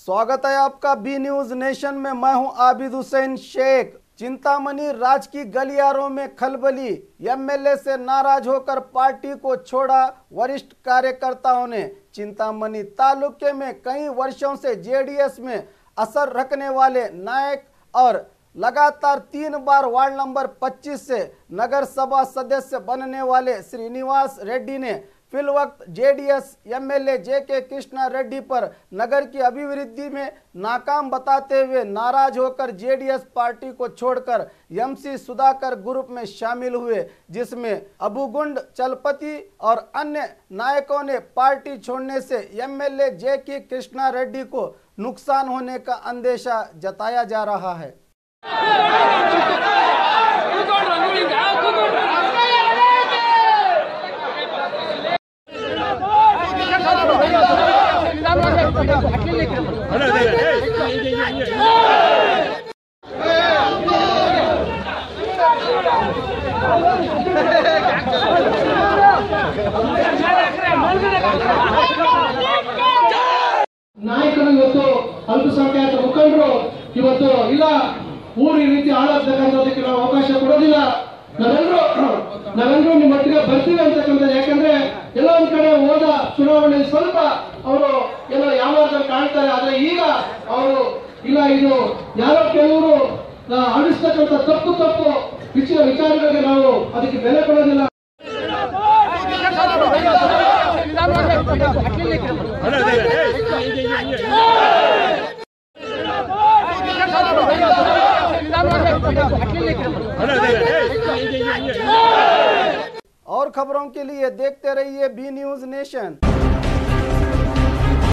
स्वागत है आपका बी न्यूज नेशन में। मैं हूं आबिद हुसैन शेख। चिंतामणि राज की गलियारों में खलबली, एमएलए से नाराज होकर पार्टी को छोड़ा वरिष्ठ कार्यकर्ताओं ने। चिंतामणि तालुके में कई वर्षों से जेडीएस में असर रखने वाले नायक और लगातार 3 बार वार्ड नंबर 25 से नगर सभा सदस्य बनने वाले श्रीनिवास रेड्डी ने फिलवक्त जेडीएस एमएलए जेके कृष्णा रेड्डी पर नगर की अभिवृद्धि में नाकाम बताते हुए नाराज होकर जेडीएस पार्टी को छोड़कर एमसी सुधाकर ग्रुप में शामिल हुए, जिसमें अबुगुंड चलपति और अन्य नायकों ने पार्टी छोड़ने से एमएलए जेके कृष्णा रेड्डी को नुकसान होने का अंदेशा जताया जा रहा है। ನಾಯಕರು ಇವತ್ತು ಅಲ್ಪಸಂಖ್ಯಾತ ಮುಖಂಡರು ಇವತ್ತು ಇಲ್ಲ ಊರು ಈ ರೀತಿ ಆಳತಕ್ಕಂಥದಕ್ಕೆ ನಾವು ಅವಕಾಶ ಕೊಡೋದಿಲ್ಲ, ನಾವೆಲ್ಲರೂ ನಿಮ್ಮ ಒಟ್ಟಿಗೆ ಬರ್ತೀವಿ ಅಂತಕ್ಕಂಥದ್ದು. ಯಾಕಂದ್ರೆ ಎಲ್ಲೋ ಒಂದ್ ಕಡೆ ಹೋದ ಚುನಾವಣೆ ಸ್ವಲ್ಪ ಅವರು ಏನೋ ಯಾವಾಗಲೂ ಕಾಣ್ತಾರೆ, ಆದ್ರೆ ಈಗ ಅವರು ಇಲ್ಲ ಇದು ಯಾರೋ ಕೆಲವರು ಆಡಿಸ್ತಕ್ಕಂಥ ತಪ್ಪು ವಿಚಾರಗಳಿಗೆ ನಾವು ಅದಕ್ಕೆ ಬೆಲೆ ಕೊಡೋದಿಲ್ಲ. और खबरों के लिए देखते रहिए बी न्यूज नेशन।